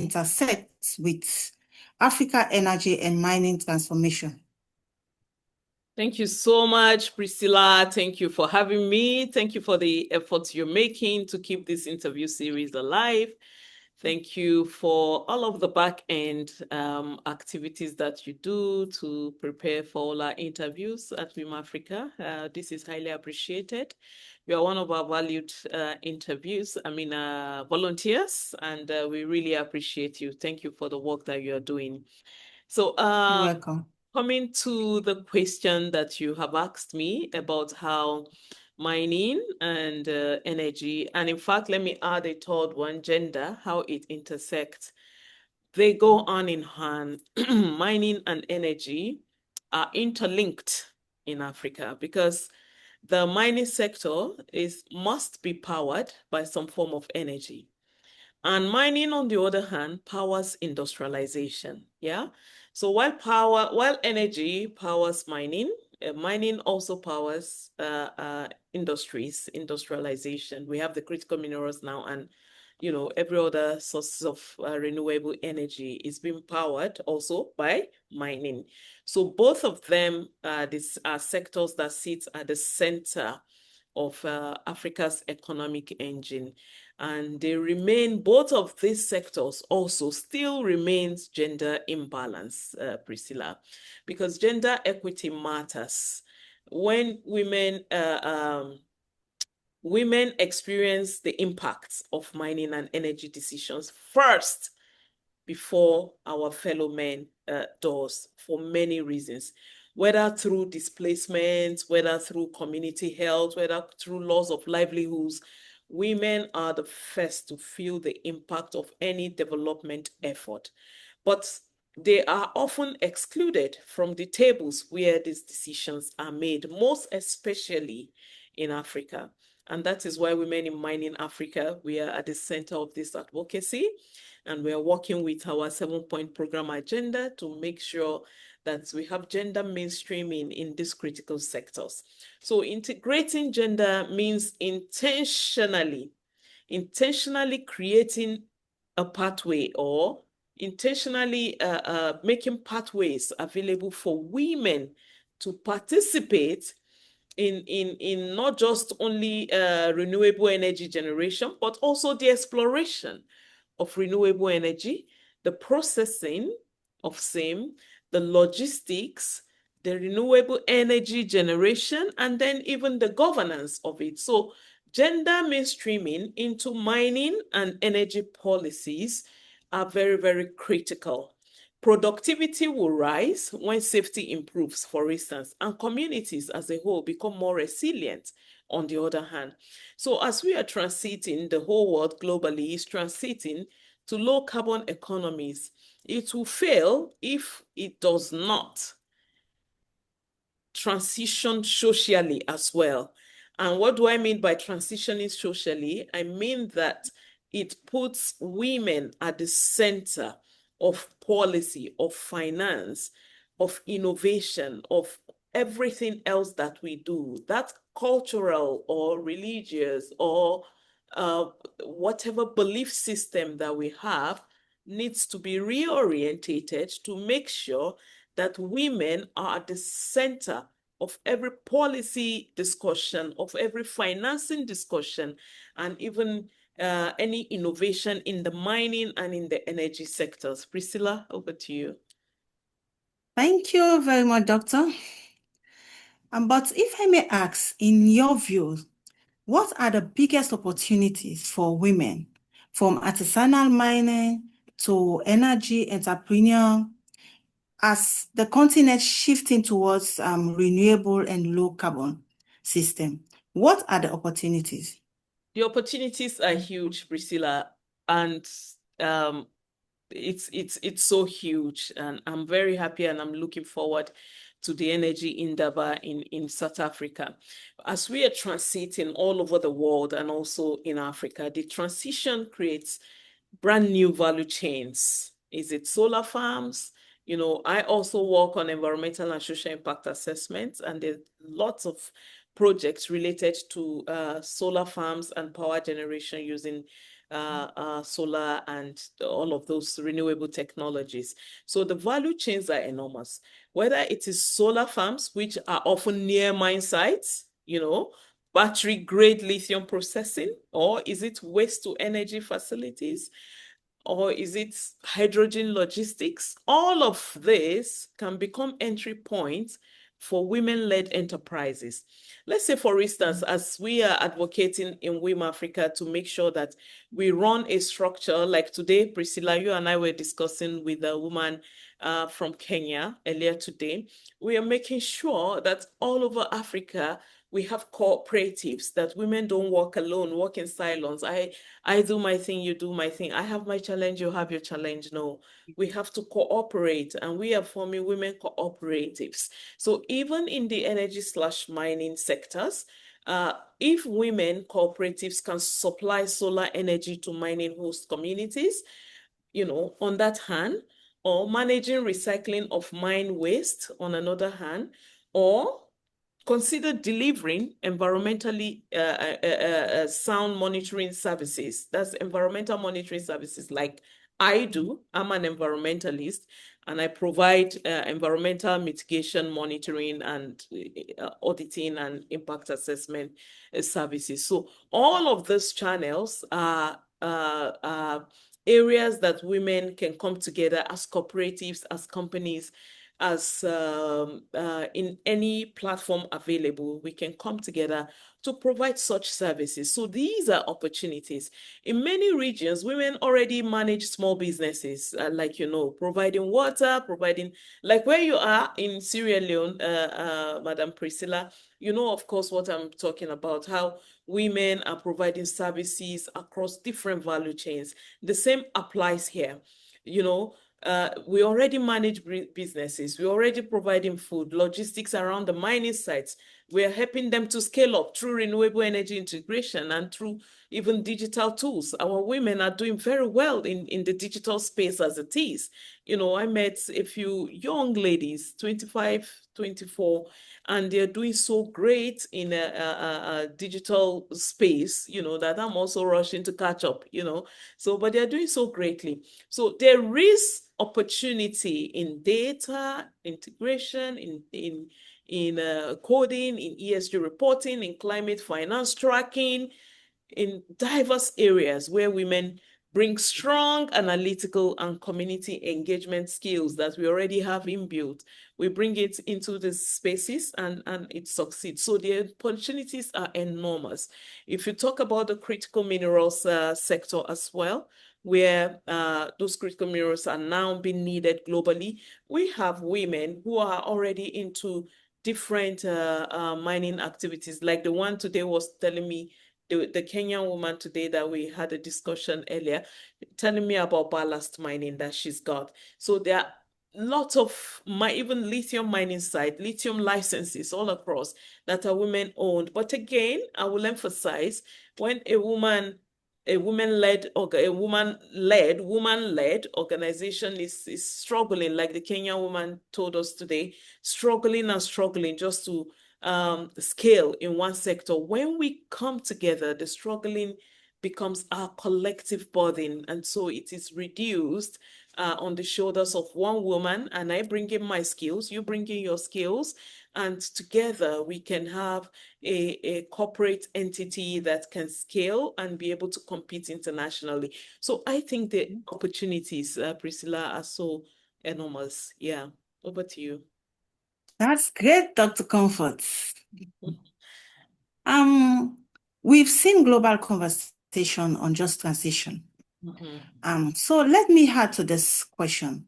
intersects with Africa energy and mining transformation? Thank you so much, Priscilla. Thank you for having me. Thank you for the efforts you're making to keep this interview series alive. Thank you for all of the back-end activities that you do to prepare for all our interviews at WiM-Africa. This is highly appreciated. You are one of our valued volunteers, and we really appreciate you. Thank you for the work that you are doing. So, You're welcome. coming to the question that you have asked me about how mining and energy, and in fact, let me add a third one, gender, how it intersects. They go hand in hand. Mining and energy are interlinked in Africa because the mining sector must be powered by some form of energy. And mining, on the other hand, powers industrialization. Yeah. So while energy powers mining, mining also powers industries, industrialization. We have the critical minerals now, and every other source of renewable energy is being powered also by mining. So both of them, these are sectors that sit at the center of Africa's economic engine. And both of these sectors also still remains gender imbalance, Priscilla, because gender equity matters. When women experience the impacts of mining and energy decisions first before our fellow men does, for many reasons, whether through displacement, whether through community health, whether through loss of livelihoods. Women are the first to feel the impact of any development effort, but they are often excluded from the tables where these decisions are made, most especially in Africa. And that is why Women in Mining Africa, we are at the center of this advocacy, and we are working with our 7-point program agenda to make sure that we have gender mainstreaming in these critical sectors. So integrating gender means intentionally creating a pathway, or intentionally making pathways available for women to participate in not just only renewable energy generation, but also the exploration of renewable energy, the processing of same, the logistics, the renewable energy generation, and then even the governance of it. So gender mainstreaming into mining and energy policies are very, very critical. Productivity will rise when safety improves, for instance, and communities as a whole become more resilient, on the other hand. So as we are transiting, the whole world globally is transiting to low carbon economies. It will fail if it does not transition socially as well. And what do I mean by transitioning socially? I mean that it puts women at the center of policy, of finance, of innovation, of everything else that we do. That cultural or religious or whatever belief system that we have needs to be reorientated to make sure that women are at the center of every policy discussion, of every financing discussion, and even any innovation in the mining and in the energy sectors. Priscilla, over to you. Thank you very much, Doctor. But if I may ask, in your view, what are the biggest opportunities for women from artisanal mining to energy entrepreneur as the continent shifting towards renewable and low carbon system? What are the opportunities? The opportunities are huge, Priscilla, and it's so huge, and I'm very happy, and I'm looking forward to the energy Indaba in South Africa. As we are transiting all over the world and also in Africa, the transition creates brand new value chains. Is it solar farms? I also work on environmental and social impact assessments, and there's lots of projects related to solar farms and power generation using solar and all of those renewable technologies. So the value chains are enormous. Whether it is solar farms, which are often near mine sites, battery grade lithium processing, or is it waste to energy facilities? Or is it hydrogen logistics? All of this can become entry points for women-led enterprises. Let's say, for instance, as we are advocating in WiM-Africa to make sure that we run a structure like today, Priscilla, you and I were discussing with a woman from Kenya earlier today. We are making sure that all over Africa, we have cooperatives, that women don't work alone, work in silence. I do my thing, you do my thing. I have my challenge, you have your challenge. No, we have to cooperate, and we are forming women cooperatives. So even in the energy/mining sectors, if women cooperatives can supply solar energy to mining host communities, on that hand, or managing recycling of mine waste on another hand, or consider delivering environmentally sound monitoring services. That's environmental monitoring services like I do. I'm an environmentalist, and I provide environmental mitigation monitoring and auditing and impact assessment services. So all of these channels are areas that women can come together as cooperatives, as companies, as in any platform available, we can come together to provide such services. So these are opportunities. In many regions, women already manage small businesses, like, providing water, providing, like where you are in Sierra Leone, Madam Priscilla, of course, what I'm talking about, how women are providing services across different value chains. The same applies here. We already manage businesses. We're already providing food, logistics around the mining sites. We're helping them to scale up through renewable energy integration and through even digital tools. Our women are doing very well in the digital space as it is. I met a few young ladies, 25, 24, and they're doing so great in a digital space, that I'm also rushing to catch up, So, but they're doing so greatly. So there is opportunity in data integration, in coding, in ESG reporting, in climate finance tracking, in diverse areas where women bring strong analytical and community engagement skills that we already have inbuilt. We bring it into the spaces and it succeeds. So the opportunities are enormous. If you talk about the critical minerals sector as well, where those critical minerals are now being needed globally, we have women who are already into different mining activities. Like the one today was telling me, the Kenyan woman today that we had a discussion earlier, telling me about ballast mining that she's got. So there are lots of even lithium mining site, lithium licenses all across that are women owned. But again, I will emphasize, when a woman-led organization is struggling, like the Kenyan woman told us today, struggling just to scale in one sector. When we come together, the struggling becomes our collective burden. And so it is reduced on the shoulders of one woman, and I bring in my skills, you bring in your skills, and together we can have a corporate entity that can scale and be able to compete internationally. So I think the opportunities, Priscilla, are so enormous. Yeah, over to you. That's great, Dr. Comfort. We've seen global conversation on just transition. So let me add to this question.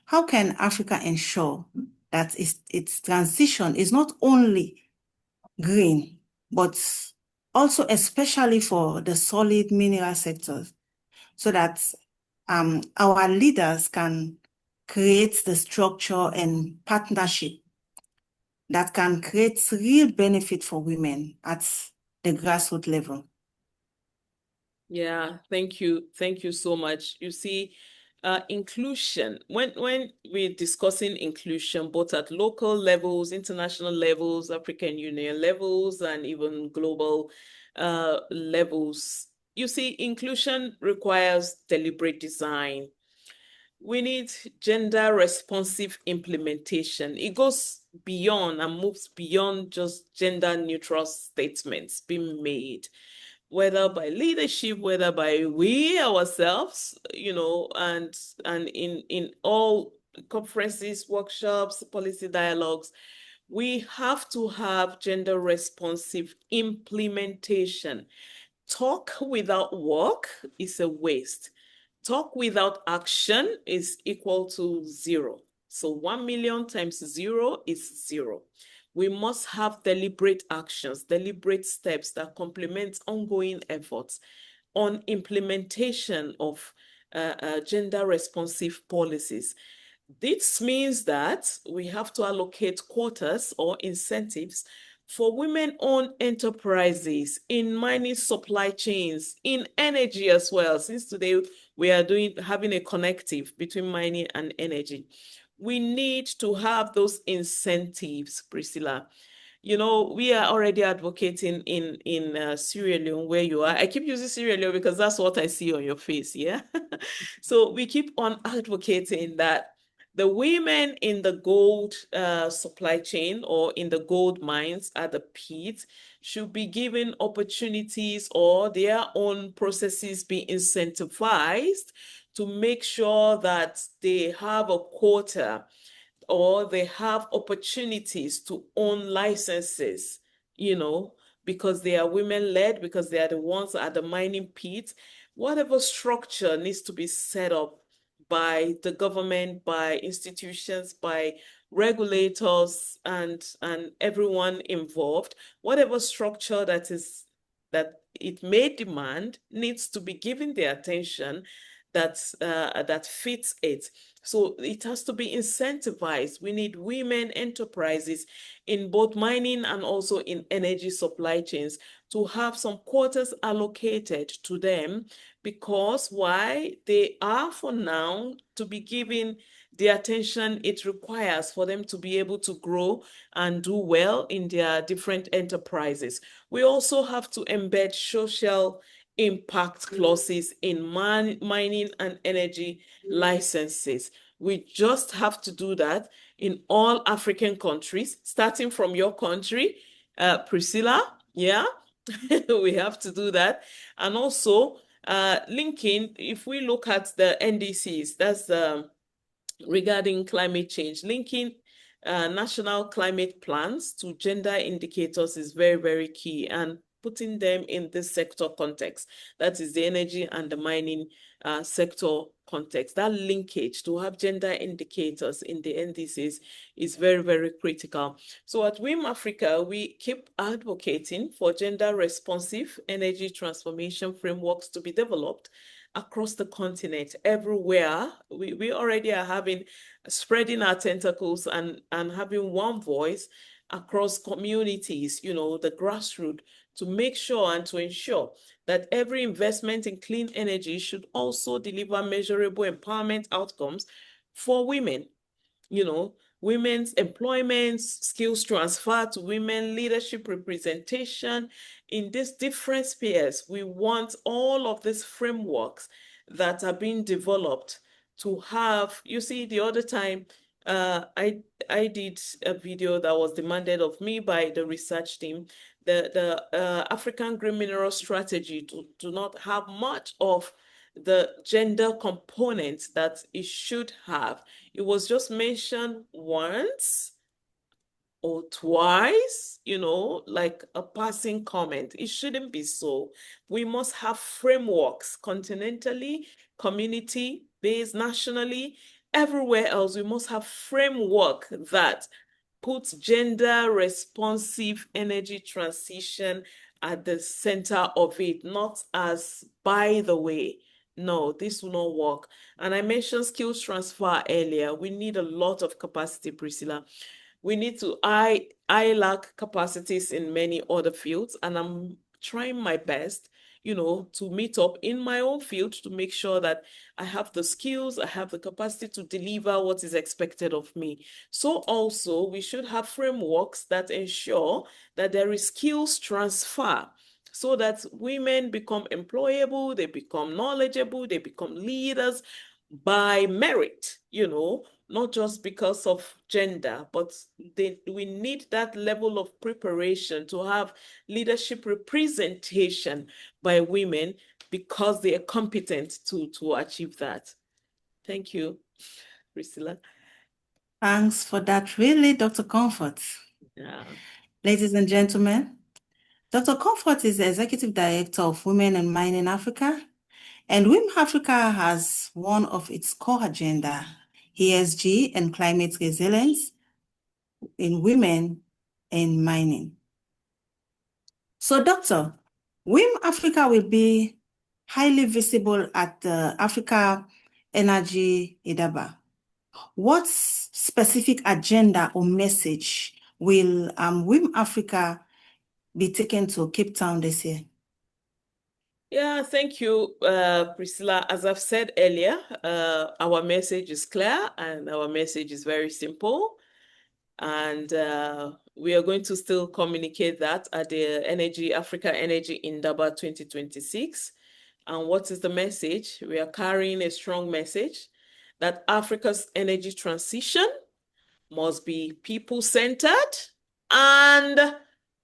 How can Africa ensure that its transition is not only green, but also especially for the solid mineral sectors, so that our leaders can create the structure and partnership that can create real benefit for women at the grassroots level? Yeah, thank you. Thank you so much. You see, inclusion, when we're discussing inclusion, both at local levels, international levels, African Union levels, and even global levels, you see, inclusion requires deliberate design. We need gender responsive implementation. It goes beyond and moves beyond just gender neutral statements being made, whether by leadership, whether by we ourselves, and in all conferences, workshops, policy dialogues, we have to have gender responsive implementation. Talk without work is a waste. Talk without action is equal to zero. So 1 million times zero is zero. We must have deliberate actions, deliberate steps that complement ongoing efforts on implementation of gender responsive policies. This means that we have to allocate quotas or incentives for women-owned enterprises in mining supply chains, in energy as well. Since today we are having a connective between mining and energy. We need to have those incentives, Priscilla. We are already advocating in Sierra Leone where you are. I keep using Sierra Leone because that's what I see on your face, yeah? So we keep on advocating that the women in the gold supply chain or in the gold mines at the pit should be given opportunities or their own processes be incentivized to make sure that they have a quota or they have opportunities to own licenses, because they are women-led, because they are the ones at the mining pit. Whatever structure needs to be set up by the government, by institutions, by regulators, and everyone involved, whatever structure that it may demand needs to be given the attention that fits it. So it has to be incentivized. We need women enterprises in both mining and also in energy supply chains to have some quotas allocated to them, because why? They are for now to be given the attention it requires for them to be able to grow and do well in their different enterprises. We also have to embed social impact clauses in mining and energy licenses. We just have to do that in all African countries, starting from your country, Priscilla. Yeah, we have to do that. And also linking, if we look at the NDCs, that's regarding climate change, linking national climate plans to gender indicators is very, very key, and putting them in this sector context, that is the energy and the mining sector context. That linkage to have gender indicators in the NDCs is very, very critical. So at WiM-Africa, we keep advocating for gender responsive energy transformation frameworks to be developed across the continent, everywhere. We already are spreading our tentacles and having one voice across communities, the grassroots, to make sure and to ensure that every investment in clean energy should also deliver measurable empowerment outcomes for women. Women's employment, skills transfer to women, leadership representation in these different spheres. We want all of these frameworks that are being developed to have, you see, the other time, I did a video that was demanded of me by the research team. The African Green Mineral Strategy do not have much of the gender component that it should have. It was just mentioned once or twice, like a passing comment. It shouldn't be so. We must have frameworks continentally, community-based, nationally, everywhere else. We must have framework that puts gender responsive energy transition at the center of it, not as by the way. No, this will not work. And I mentioned skills transfer earlier. We need a lot of capacity, Priscilla. We need to, I lack capacities in many other fields, and I'm trying my best, to meet up in my own field to make sure that I have the skills, I have the capacity to deliver what is expected of me. So also we should have frameworks that ensure that there is skills transfer so that women become employable, they become knowledgeable, they become leaders by merit, not just because of gender, but we need that level of preparation to have leadership representation by women because they are competent to achieve that. Thank you, Priscilla. Thanks for that, really, Dr. Comfort. Yeah. Ladies and gentlemen, Dr. Comfort is the Executive Director of Women in Mining Africa, and WiM-Africa has one of its core agenda, ESG and climate resilience in women in mining. So, Doctor, WiM-Africa will be highly visible at the Africa Energy Indaba. What specific agenda or message will WiM-Africa be taken to Cape Town this year? Yeah, thank you, Priscilla. As I've said earlier, our message is clear and our message is very simple. And we are going to still communicate that at the Africa Energy Indaba 2026. And what is the message? We are carrying a strong message that Africa's energy transition must be people-centered and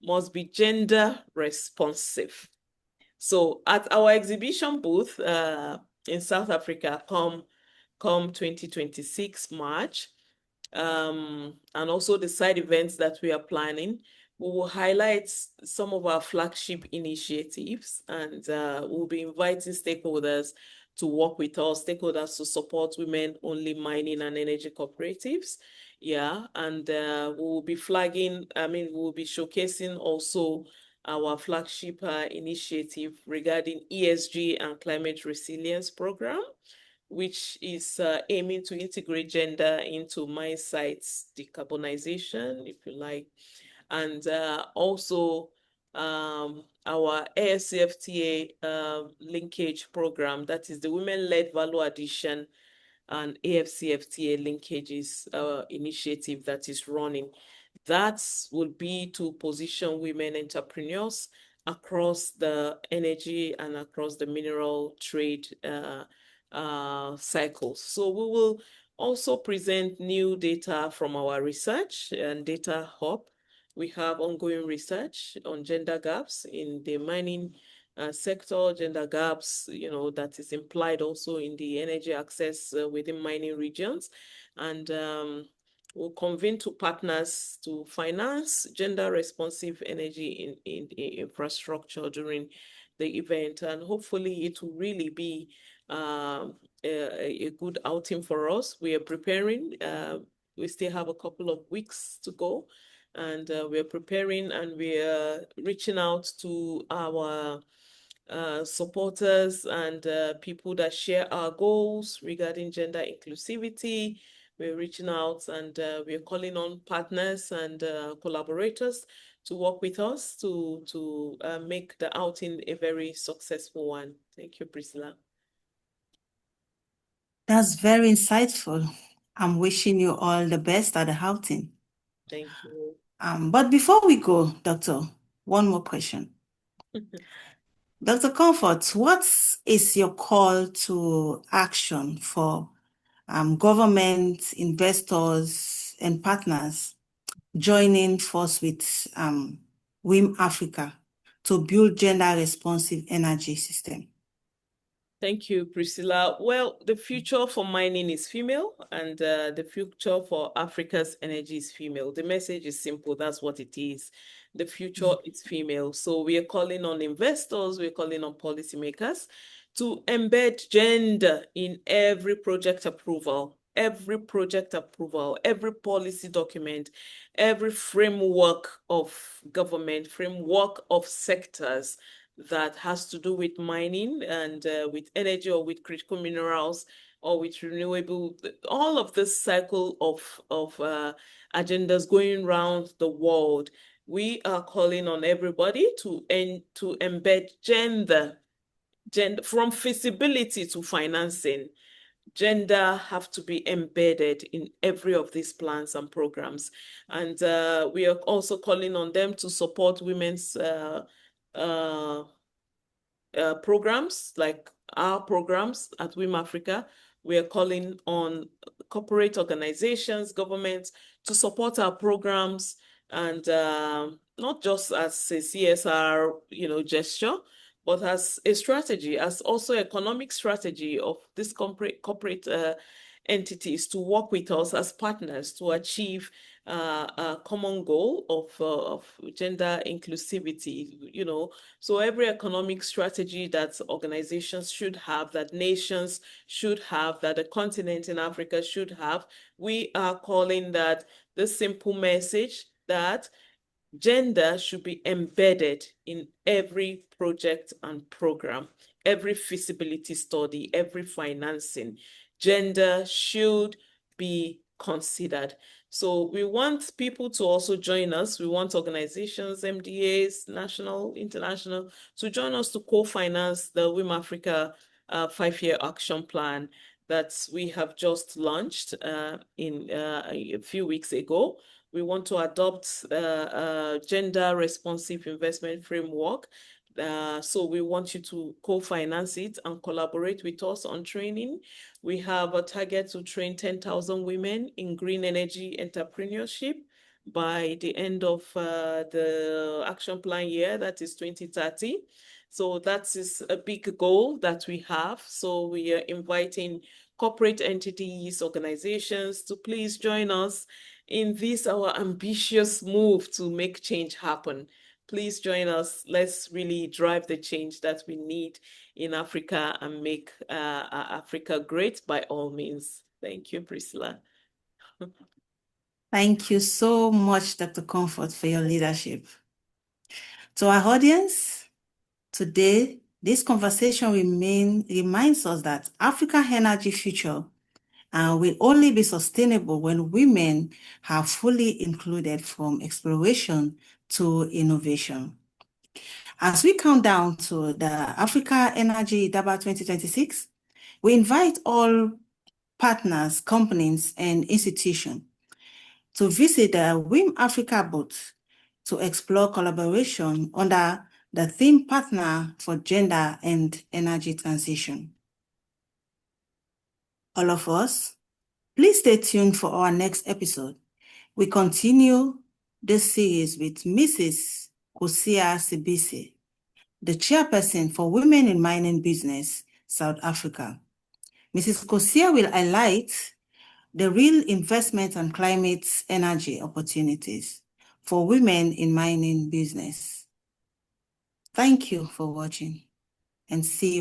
must be gender responsive. So at our exhibition booth in South Africa, come 2026 March, and also the side events that we are planning, we will highlight some of our flagship initiatives, and we'll be inviting stakeholders to work with us, stakeholders to support women-only mining and energy cooperatives. Yeah, and we'll be we'll be showcasing also our flagship initiative regarding ESG and climate resilience program, which is aiming to integrate gender into mine sites decarbonization, if you like, and also our AFCFTA linkage program, that is the Women-Led Value Addition and AFCFTA linkages initiative that is running. That will be to position women entrepreneurs across the energy and across the mineral trade cycles. So we will also present new data from our research and data hub. We have ongoing research on gender gaps in the mining sector, gender gaps, that is implied also in the energy access within mining regions. And we'll convene to partners to finance gender responsive energy in infrastructure during the event. And hopefully it will really be a good outing for us. We are preparing. We still have a couple of weeks to go, and we are preparing, and we are reaching out to our supporters and people that share our goals regarding gender inclusivity. We're reaching out, and we're calling on partners and collaborators to work with us to make the outing a very successful one. Thank you, Priscilla. That's very insightful. I'm wishing you all the best at the outing. Thank you. But before we go, Doctor, one more question. Dr. Comfort, what is your call to action for government, investors, and partners joining force with WiM-Africa to build gender-responsive energy system? Thank you, Priscilla. Well, the future for mining is female, and the future for Africa's energy is female. The message is simple. That's what it is. The future is female. So we are calling on investors, we're calling on policymakers to embed gender in every project approval, every policy document, every framework of government, framework of sectors that has to do with mining and with energy or with critical minerals or with renewable, all of this cycle of agendas going around the world. We are calling on everybody to embed gender from feasibility to financing. Gender have to be embedded in every of these plans and programs. And we are also calling on them to support women's programs, like our programs at WiM-Africa. We are calling on corporate organizations, governments to support our programs, and not just as a CSR, gesture, but as a strategy, as also economic strategy of this corporate entities to work with us as partners to achieve a common goal of gender inclusivity, So every economic strategy that organizations should have, that nations should have, that the continent in Africa should have, we are calling that the simple message that gender should be embedded in every project and program, every feasibility study, every financing. Gender should be considered. So we want people to also join us. We want organizations, MDAs, national, international, to join us to co-finance the WiM-Africa 5-year action plan that we have just launched a few weeks ago. We want to adopt a gender responsive investment framework. So we want you to co-finance it and collaborate with us on training. We have a target to train 10,000 women in green energy entrepreneurship by the end of the action plan year, that is 2030. So that is a big goal that we have. So we are inviting corporate entities, organizations to please join us in this, our ambitious move to make change happen. Please join us. Let's really drive the change that we need in Africa and make Africa great by all means. Thank you, Priscilla. Thank you so much, Dr. Comfort, for your leadership. To our audience, today, this conversation reminds us that Africa's energy future will only be sustainable when women are fully included from exploration to innovation. As we count down to the Africa Energy Indaba 2026, we invite all partners, companies, and institutions to visit the WiM-Africa booth to explore collaboration under the theme Partner for Gender and Energy Transition. All of us, please stay tuned for our next episode. We continue this series with Mrs. Kosia Sibisi, the chairperson for Women in Mining Business, South Africa. Mrs. Kosia will highlight the real investment and climate energy opportunities for women in mining business. Thank you for watching and see you.